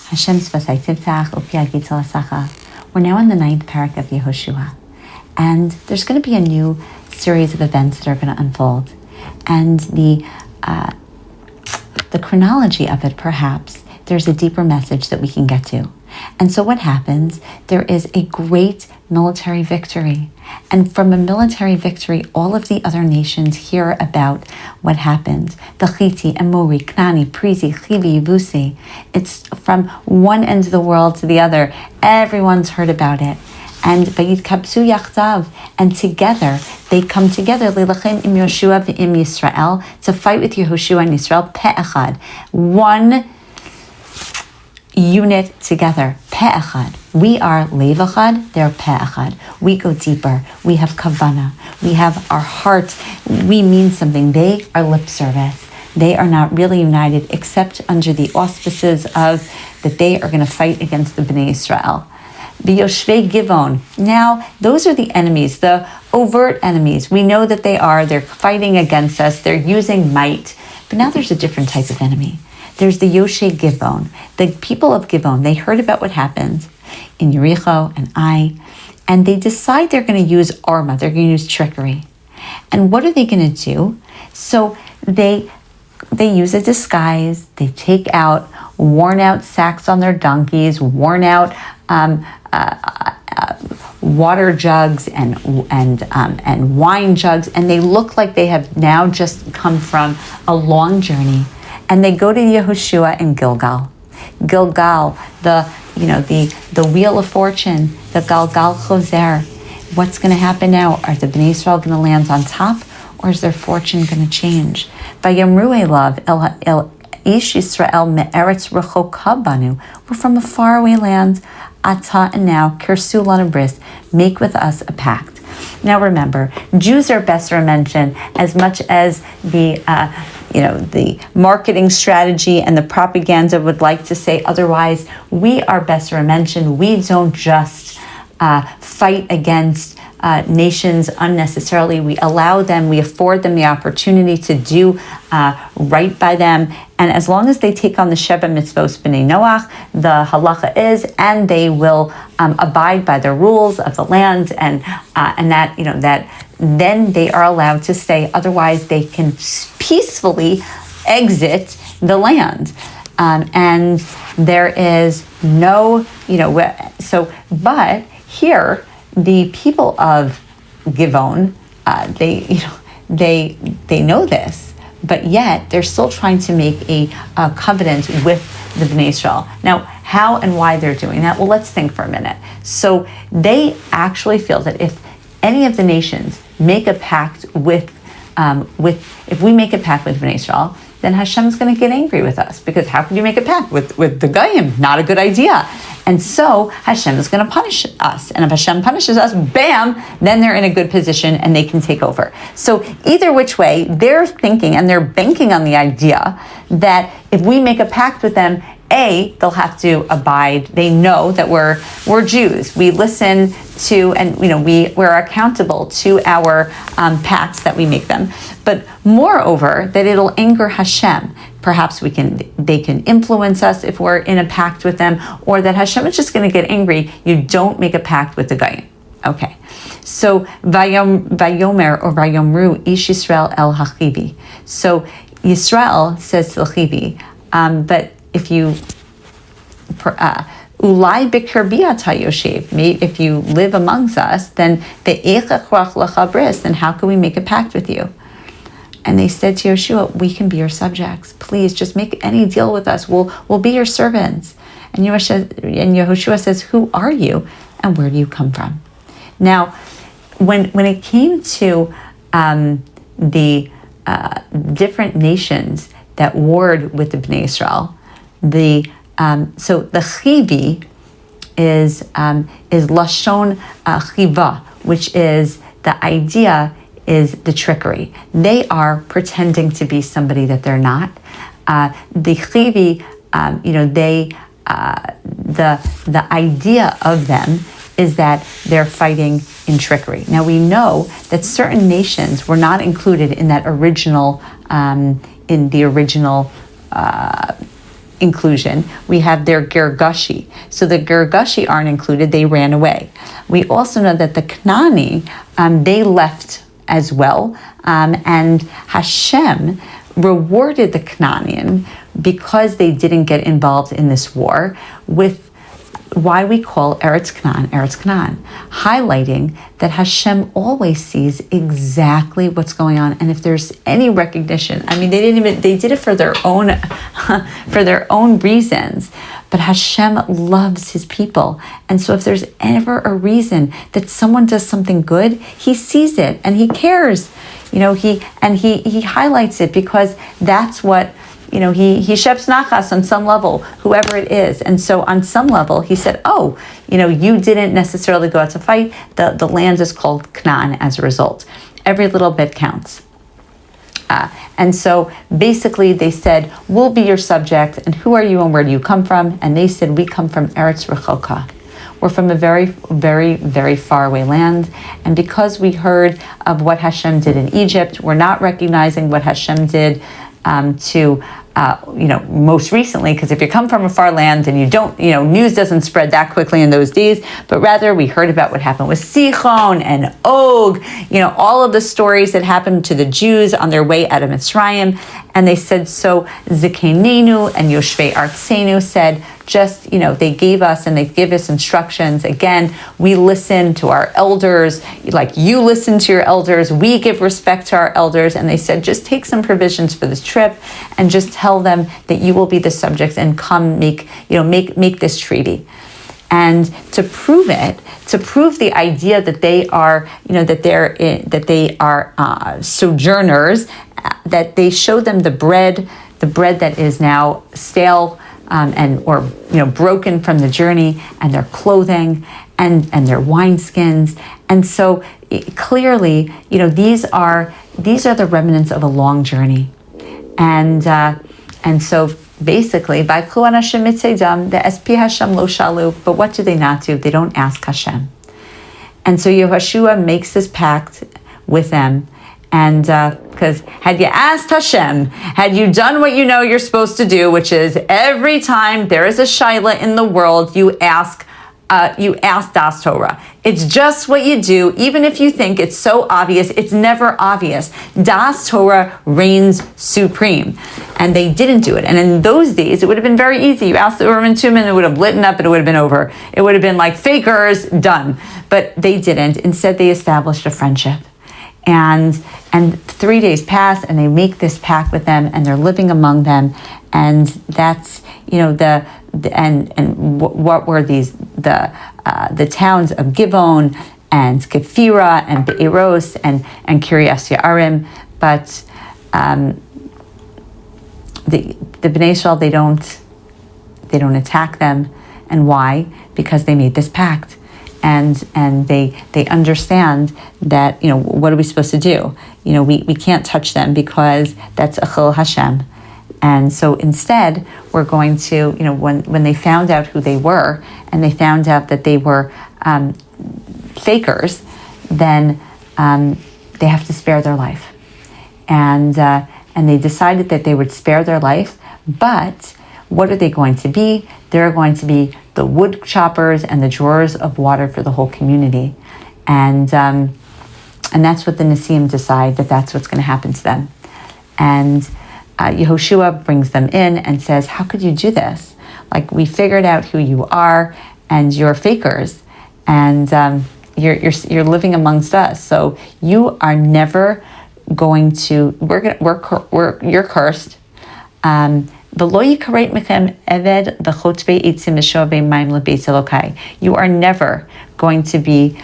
Hashem Svasai Tivtach, Upi Agitol Asacha. We're now in the 9th Perek of Yehoshua, and there's going to be a new series of events that are going to unfold, and the chronology of it, perhaps there's a deeper message that we can get to. And so what happens? There is a great military victory. And from a military victory, all of the other nations hear about what happened. The Chiti, Amori, Knani, Prizi, Chivi, Yebusi. It's from one end of the world to the other. Everyone's heard about it. And Vayitkabsu Yachdav, and together, they come together, Leilachem im Yehoshua v'im Yisrael, to fight with Yehoshua and Yisrael, Pe'echad. One unit together, Pe'echad. We are Levachad, they're Pe'echad. We go deeper. We have Kavana. We have our heart. We mean something. They are lip service. They are not really united except under the auspices of that they are going to fight against the Bnei Israel. B'yoshvei Givon. Now, those are the enemies, the overt enemies. We know that they're fighting against us. They're using might. But now there's a different type of enemy. There's the Yoshei Givon, the people of Givon. They heard about what happened in Yericho and Ai, and they decide they're going to use Arma. They're going to use trickery. And what are they going to do? So they use a disguise. They take out worn out sacks on their donkeys, worn out water jugs and wine jugs, and they look like they have now just come from a long journey. And they go to Yehoshua in Gilgal. Gilgal, the wheel of fortune, the Galgal Choser. What's going to happen now? Are the Bnei Israel going to land on top, or is their fortune going to change? Vayamru elav el ish Yisrael me'eretz rechoka banu. We're from a faraway land. Ata and now kirsu lana bris. Make with us a pact. Now remember, Jews are Besser mentioned as much as the marketing strategy and the propaganda would like to say otherwise. We are Besser mentioned. We don't just fight against nations unnecessarily. We afford them the opportunity to do right by them. And as long as they take on the Sheva Mitzvos B'nai Noach, the halacha is, and they will abide by the rules of the land, and that then they are allowed to stay. Otherwise, they can peacefully exit the land. And there is no, but here, the people of Givon, they know this, but yet they're still trying to make a covenant with the Bnei Israel. Now, how and why they're doing that? Well, let's think for a minute. So they actually feel that if any of the nations make a pact if we make a pact with Bnei Israel, then Hashem's going to get angry with us, because how could you make a pact with the Goyim? Not a good idea. And so Hashem is going to punish us. And if Hashem punishes us, bam, then they're in a good position and they can take over. So either which way, they're thinking and they're banking on the idea that if we make a pact with them, they'll have to abide. They know that we're Jews. We listen to, and we're accountable to our pacts that we make them. But moreover, that it'll anger Hashem. Perhaps they can influence us if we're in a pact with them, or that Hashem is just going to get angry. You don't make a pact with the Goyim. Okay. So Vayomer or Vayomru Ish Yisrael el Hachivi. So Yisrael says to the Chivi, but if you Ulai bikirbiata yoshev, if you live amongst us, then then how can we make a pact with you? And they said to Yehoshua, we can be your subjects. Please, just make any deal with us. We'll be your servants. And Yehoshua says, who are you and where do you come from? Now, when it came to the different nations that warred with the Bnei Israel, so the chivi is lashon chiva, which is the idea is the trickery. They are pretending to be somebody that they're not. The chivi, the idea of them is that they're fighting in trickery. Now we know that certain nations were not included in that original, inclusion. We have their Girgashi. So the Girgashi aren't included, they ran away. We also know that the Knani, they left as well, and Hashem rewarded the Canaan because they didn't get involved in this war with why we call Eretz Canaan, highlighting that Hashem always sees exactly what's going on. And if there's any recognition, I mean, they did it for their own, for their own reasons, but Hashem loves his people. And so if there's ever a reason that someone does something good, he sees it and he cares, he highlights it because that's what, he sheps nachas on some level, whoever it is. And so on some level, he said, you didn't necessarily go out to fight. The land is called Canaan as a result. Every little bit counts. And so basically they said, we'll be your subject. And who are you and where do you come from? And they said, we come from Eretz Rechoka. We're from a very, very, very far away land. And because we heard of what Hashem did in Egypt, we're not recognizing what Hashem did most recently, because if you come from a far land and you don't, news doesn't spread that quickly in those days, but rather we heard about what happened with Sichon and Og, all of the stories that happened to the Jews on their way out of Mitzrayim. And they said, so Zikenenu and Yoshvei Artsenu said, they gave us and they give us instructions. Again, we listen to our elders, like you listen to your elders, we give respect to our elders. And they said, just take some provisions for this trip and just tell them that you will be the subjects and come make this treaty. And to prove it, to prove the idea that they are, that they are sojourners, that they show them the bread that is now stale, or broken from the journey, and their clothing and their wineskins. And so clearly, these are the remnants of a long journey. And so basically, by the SP Hashem lo shalu, but what do they not do? They don't ask Hashem. And so Yehoshua makes this pact with them. And because had you asked Hashem, had you done what you're supposed to do, which is every time there is a shaila in the world, you ask Das Torah. It's just what you do, even if you think it's so obvious, it's never obvious. Das Torah reigns supreme. And they didn't do it. And in those days, it would have been very easy. You asked the Urim and Tumim, it would have lit up and it would have been over. It would have been like fakers, done. But they didn't. Instead, they established a friendship. And 3 days pass, and they make this pact with them, and they're living among them, and that's what were these the towns of Givon and Kephira and Be'eros and Kiryas Yearim, but the Bnei Israel they don't attack them, and why? Because they made this pact. And they understand that, what are we supposed to do? We can't touch them because that's Achil Hashem. And so instead, we're going to, when they found out who they were, and they found out that they were fakers, then they have to spare their life. And they decided that they would spare their life, but what are they going to be? They're going to be the wood choppers and the drawers of water for the whole community. And that's what the Nesiim decide, that's what's going to happen to them. And Yehoshua brings them in and says, how could you do this? Like, we figured out who you are, and you're fakers, and you're living amongst us. So you are never going to, you're cursed. You are never going to be,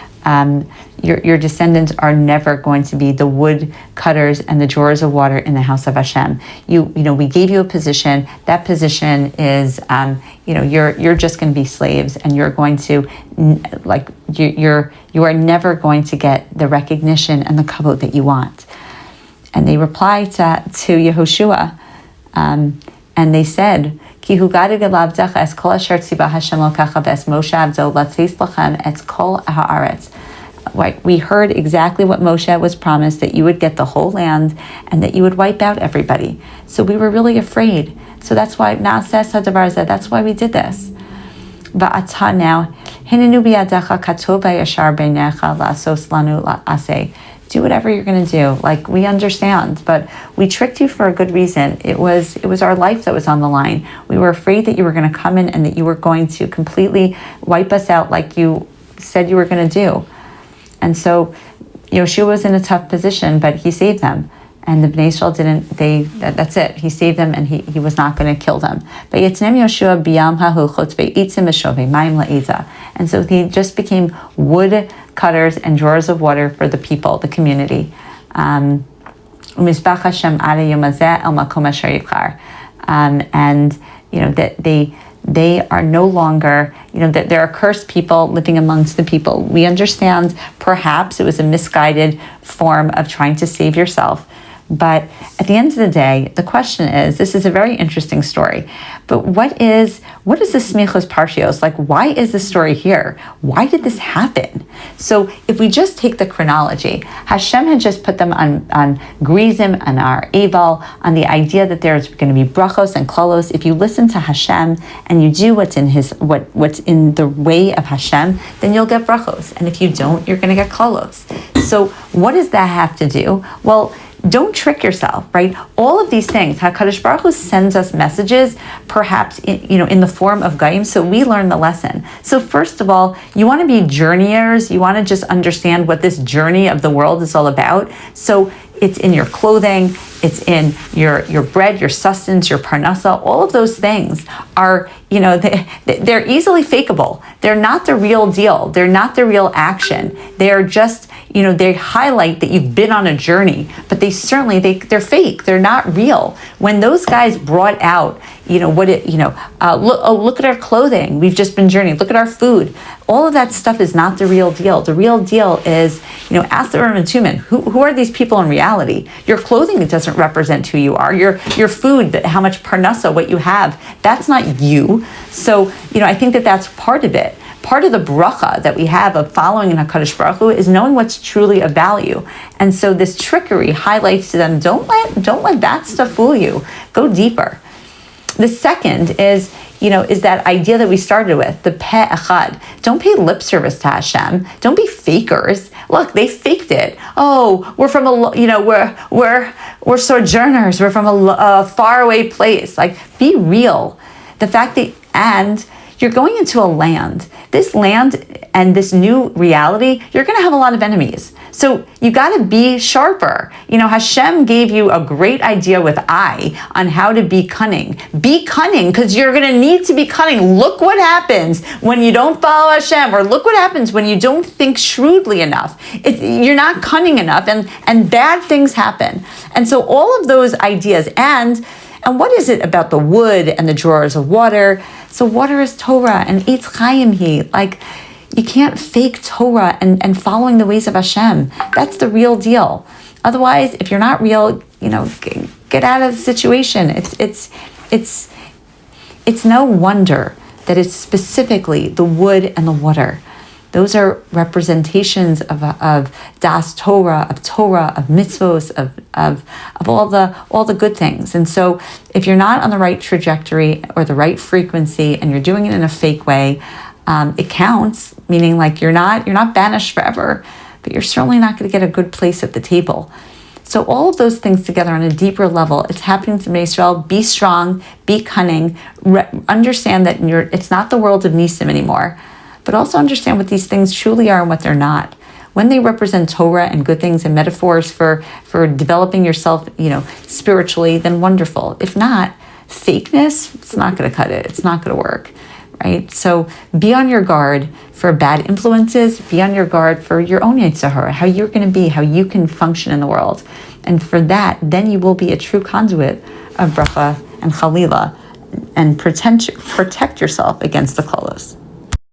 your descendants are never going to be the wood cutters and the drawers of water in the house of Hashem. We gave you a position. That position is, you're just going to be slaves, and you're going to, you are never going to get the recognition and the kavod that you want. And they replied to Yehoshua, and they said, Ki hugadu gelavdecha es kol asher tziva Hashem lokacha ves Moshe avdo latzis lachem et kol haaretz. Right, we heard exactly what Moshe was promised, that you would get the whole land and that you would wipe out everybody. So we were really afraid So that's why that's why we did this. Va'ata now, hinenu biyadecha katov vayashar beinecha la'asos lanu la'aseh. Do whatever you're going to do. Like, we understand, but we tricked you for a good reason. It was our life that was on the line. We were afraid that you were going to come in and that you were going to completely wipe us out like you said you were going to do. And so Yehoshua was in a tough position, but he saved them. And the Bnei Israel that's it. He saved them, and he was not going to kill them. And so he just became wood cutters and drawers of water for the people, the community. And that they are no longer, that there are cursed people living amongst the people. We understand perhaps it was a misguided form of trying to save yourself. But at the end of the day, the question is, this is a very interesting story, but what is the Smichos Parshios? Like, why is this story here? Why did this happen? So if we just take the chronology, Hashem had just put them on Grizim and our Aval, on the idea that there's going to be brachos and klolos. If you listen to Hashem and you do what's in the way of Hashem, then you'll get brachos. And if you don't, you're going to get klolos. So what does that have to do? Well, don't trick yourself, right? All of these things, HaKadosh Baruch Hu sends us messages, perhaps in the form of Gaim, so we learn the lesson. So first of all, you want to be journeyers. You want to just understand what this journey of the world is all about. So it's in your clothing, it's in your bread, your sustenance, your parnasa. All of those things are, they're easily fakeable. They're not the real deal. They're not the real action. They are just, they highlight that you've been on a journey, but they're fake. They're not real. When those guys brought out, look at our clothing. We've just been journeying. Look at our food. All of that stuff is not the real deal. The real deal is, ask the Urim and Tumim, who are these people in reality? Your clothing doesn't represent who you are. Your food, how much parnasa, what you have, that's not you. So, I think that's part of it. Part of the bracha that we have of following in HaKadosh Baruch Hu is knowing what's truly of value. And so this trickery highlights to them, don't let that stuff fool you. Go deeper. The second is that idea that we started with, the peh echad. Don't pay lip service to Hashem. Don't be fakers. Look, they faked it. Oh, we're from we're sojourners. We're from a faraway place. Like, be real. The fact that, and you're going into a land. This land and this new reality, you're going to have a lot of enemies. So you got to be sharper. Hashem gave you a great idea with on how to be cunning. Be cunning, because you're going to need to be cunning. Look what happens when you don't follow Hashem, or look what happens when you don't think shrewdly enough. You're not cunning enough, and bad things happen. And so all of those ideas, and what is it about the wood and the drawers of water? So water is Torah, and Eitz Chaim He. Like, you can't fake Torah and following the ways of Hashem. That's the real deal. Otherwise, if you're not real, get out of the situation. It's no wonder that it's specifically the wood and the water. Those are representations of das Torah, of mitzvos, of all the good things. And so if you're not on the right trajectory or the right frequency, and you're doing it in a fake way, it counts, meaning like you're not banished forever, but you're certainly not going to get a good place at the table. So all of those things together on a deeper level, it's happening to Bnei Israel. Be strong, be cunning, understand that it's not the world of Nisim anymore, but also understand what these things truly are and what they're not. When they represent Torah and good things and metaphors for developing yourself, spiritually, then wonderful. If not, fakeness, it's not going to cut it. It's not going to work, right? So be on your guard for bad influences. Be on your guard for your own Yetzer Hara, how you're going to be, how you can function in the world. And for that, then you will be a true conduit of bracha and chalila, and protect yourself against the cholos.